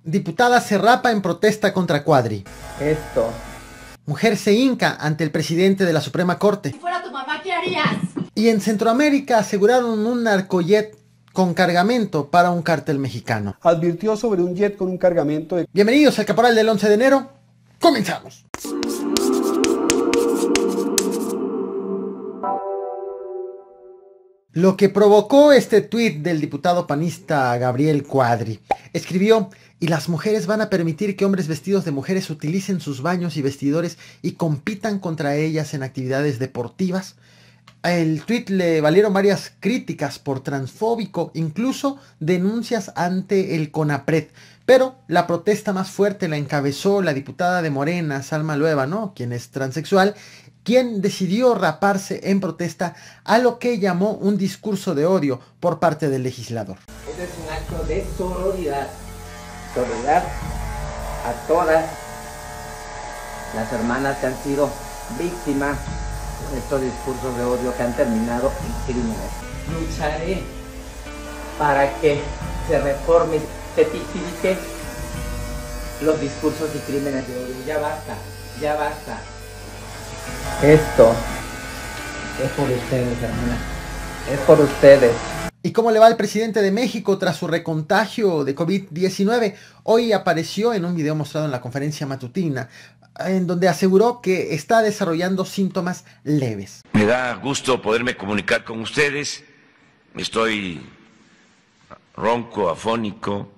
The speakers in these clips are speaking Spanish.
Diputada se rapa en protesta contra Cuadri. Esto. Mujer se hinca ante el presidente de la Suprema Corte. Si fuera tu mamá, ¿qué harías? Y en Centroamérica aseguraron un narcojet con cargamento para un cártel mexicano. Advirtió sobre un jet con un cargamento de... Bienvenidos al Caporal del 11 de enero. ¡Comenzamos! Lo que provocó este tuit del diputado panista Gabriel Cuadri. Escribió: y las mujeres van a permitir que hombres vestidos de mujeres utilicen sus baños y vestidores y compitan contra ellas en actividades deportivas. El tuit le valieron varias críticas por transfóbico, incluso denuncias ante el CONAPRED. Pero la protesta más fuerte la encabezó la diputada de Morena, Salma Luevano, quien es transexual, quien decidió raparse en protesta a lo que llamó un discurso de odio por parte del legislador. Este es un acto de sororidad. Sororidad a todas las hermanas que han sido víctimas de estos discursos de odio que han terminado en crímenes. Lucharé para que se reforme, se tipifique los discursos y crímenes de odio. Ya basta, ya basta. Esto es por ustedes, hermanas. Es por ustedes. ¿Y cómo le va al presidente de México tras su recontagio de COVID-19? Hoy apareció en un video mostrado en la conferencia matutina, en donde aseguró que está desarrollando síntomas leves. Me da gusto poderme comunicar con ustedes. Estoy ronco, afónico,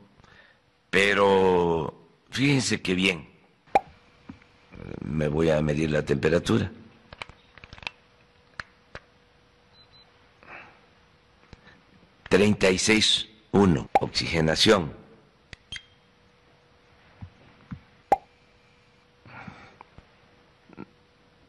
pero fíjense que bien. Me voy a medir la temperatura. 36.1, oxigenación.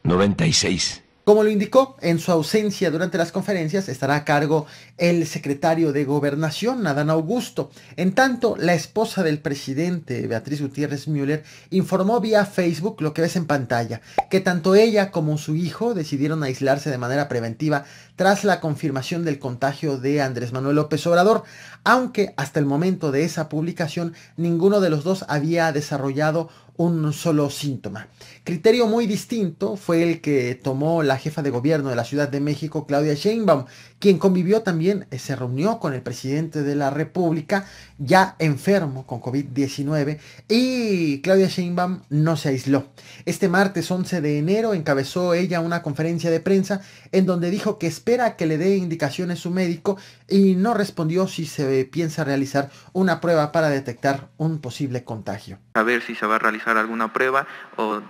96. Como lo indicó, en su ausencia durante las conferencias estará a cargo el secretario de Gobernación, Adán Augusto. En tanto, la esposa del presidente, Beatriz Gutiérrez Müller, informó vía Facebook lo que ves en pantalla, que tanto ella como su hijo decidieron aislarse de manera preventiva tras la confirmación del contagio de Andrés Manuel López Obrador, aunque hasta el momento de esa publicación ninguno de los dos había desarrollado un solo síntoma. Criterio muy distinto fue el que tomó la jefa de gobierno de la Ciudad de México, Claudia Sheinbaum, quien convivió también, se reunió con el presidente de la República, ya enfermo con COVID-19, y Claudia Sheinbaum no se aisló. Este martes 11 de enero encabezó ella una conferencia de prensa en donde dijo que espera que le dé indicaciones su médico y no respondió si se piensa realizar una prueba para detectar un posible contagio. A ver si se va a realizar alguna prueba o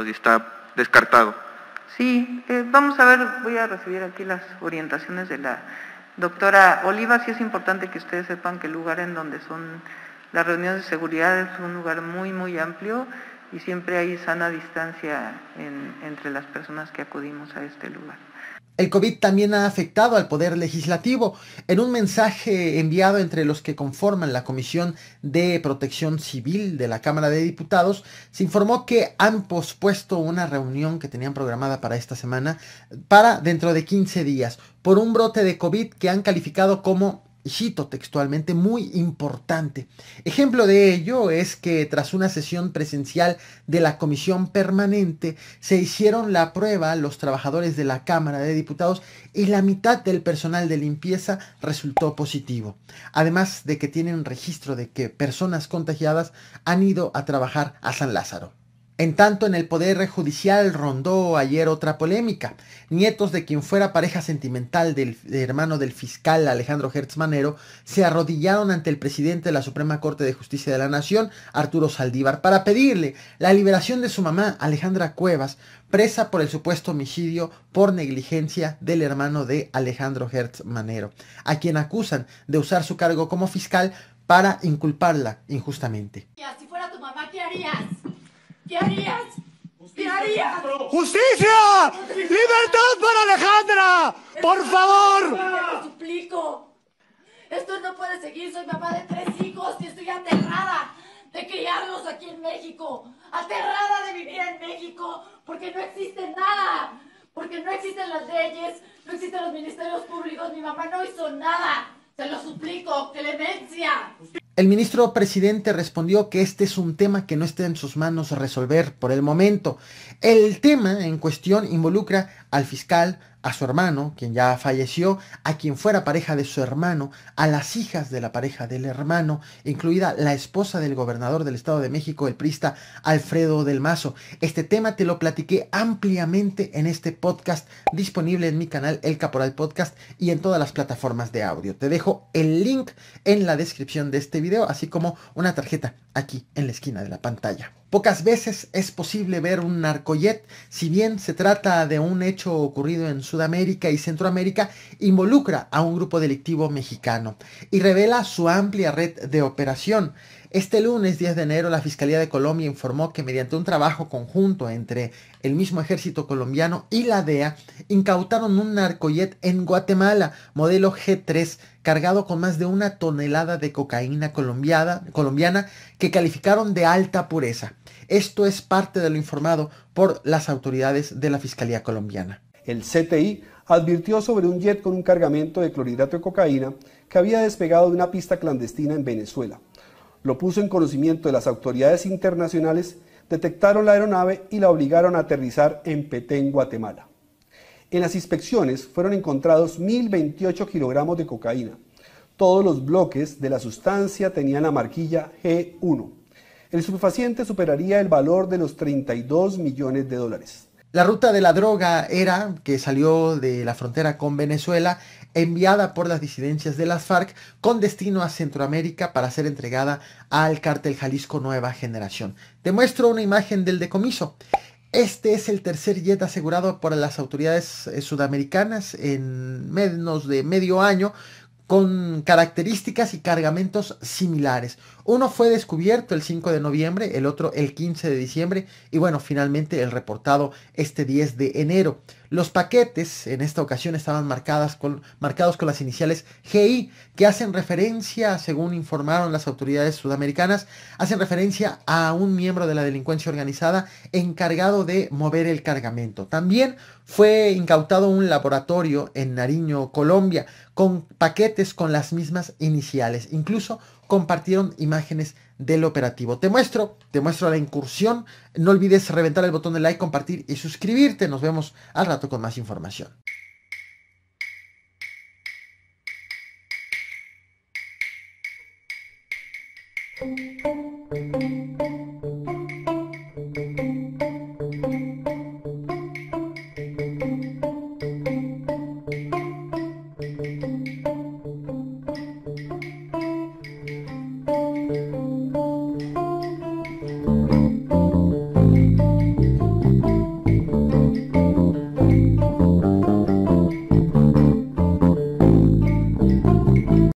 está descartado. Sí, vamos a ver, voy a recibir aquí las orientaciones de la doctora Oliva. Sí es importante que ustedes sepan que el lugar en donde son las reuniones de seguridad es un lugar muy, muy amplio y siempre hay sana distancia entre las personas que acudimos a este lugar. El COVID también ha afectado al Poder Legislativo. En un mensaje enviado entre los que conforman la Comisión de Protección Civil de la Cámara de Diputados, se informó que han pospuesto una reunión que tenían programada para esta semana para dentro de 15 días por un brote de COVID que han calificado como, cito textualmente, muy importante. Ejemplo de ello es que tras una sesión presencial de la comisión permanente se hicieron la prueba los trabajadores de la Cámara de Diputados y la mitad del personal de limpieza resultó positivo. Además de que tienen registro de que personas contagiadas han ido a trabajar a San Lázaro. En tanto, en el Poder Judicial rondó ayer otra polémica. Nietos de quien fuera pareja sentimental del hermano del fiscal Alejandro Hertz Manero se arrodillaron ante el presidente de la Suprema Corte de Justicia de la Nación, Arturo Saldívar, para pedirle la liberación de su mamá, Alejandra Cuevas, presa por el supuesto homicidio por negligencia del hermano de Alejandro Hertz Manero, a quien acusan de usar su cargo como fiscal para inculparla injustamente. Si fuera tu mamá, ¿qué harías? ¿Qué harías? ¿Qué harías? ¡Justicia! ¡Libertad para Alejandra! ¡Por favor! Te suplico. Esto no puede seguir. Soy mamá de 3 hijos y estoy aterrada de criarlos aquí en México. Aterrada de vivir en México porque no existe nada. Porque no existen las leyes, no existen los ministerios públicos. Mi mamá no hizo nada. Se lo suplico. ¡Clemencia! El ministro presidente respondió que este es un tema que no está en sus manos resolver por el momento. El tema en cuestión involucra al fiscal, a su hermano, quien ya falleció, a quien fuera pareja de su hermano, a las hijas de la pareja del hermano, incluida la esposa del gobernador del Estado de México, el priista Alfredo del Mazo. Este tema te lo platiqué ampliamente en este podcast disponible en mi canal El Caporal Podcast y en todas las plataformas de audio. Te dejo el link en la descripción de este video, así como una tarjeta aquí en la esquina de la pantalla. Pocas veces es posible ver un narcojet, si bien se trata de un hecho ocurrido en Sudamérica y Centroamérica, involucra a un grupo delictivo mexicano y revela su amplia red de operación. Este lunes 10 de enero la Fiscalía de Colombia informó que mediante un trabajo conjunto entre el mismo ejército colombiano y la DEA, incautaron un narcojet en Guatemala, modelo G3, cargado con más de 1 tonelada de cocaína colombiana que calificaron de alta pureza. Esto es parte de lo informado por las autoridades de la Fiscalía colombiana. El CTI advirtió sobre un jet con un cargamento de clorhidrato de cocaína que había despegado de una pista clandestina en Venezuela. Lo puso en conocimiento de las autoridades internacionales, detectaron la aeronave y la obligaron a aterrizar en Petén, Guatemala. En las inspecciones fueron encontrados 1.028 kilogramos de cocaína. Todos los bloques de la sustancia tenían la marquilla G1. El estupefaciente superaría el valor de los 32 millones de dólares. La ruta de la droga era, que salió de la frontera con Venezuela, enviada por las disidencias de las FARC con destino a Centroamérica para ser entregada al cártel Jalisco Nueva Generación. Te muestro una imagen del decomiso. Este es el tercer jet asegurado por las autoridades sudamericanas en menos de medio año, con características y cargamentos similares. Uno fue descubierto el 5 de noviembre, el otro el 15 de diciembre y bueno, finalmente el reportado este 10 de enero. Los paquetes en esta ocasión estaban marcados con las iniciales GI, que hacen referencia, según informaron las autoridades sudamericanas, hacen referencia a un miembro de la delincuencia organizada encargado de mover el cargamento. También fue incautado un laboratorio en Nariño, Colombia, con paquetes con las mismas iniciales. Incluso compartieron imágenes del operativo. Te muestro la incursión. No olvides reventar el botón de like, compartir y suscribirte. Nos vemos al rato con más información.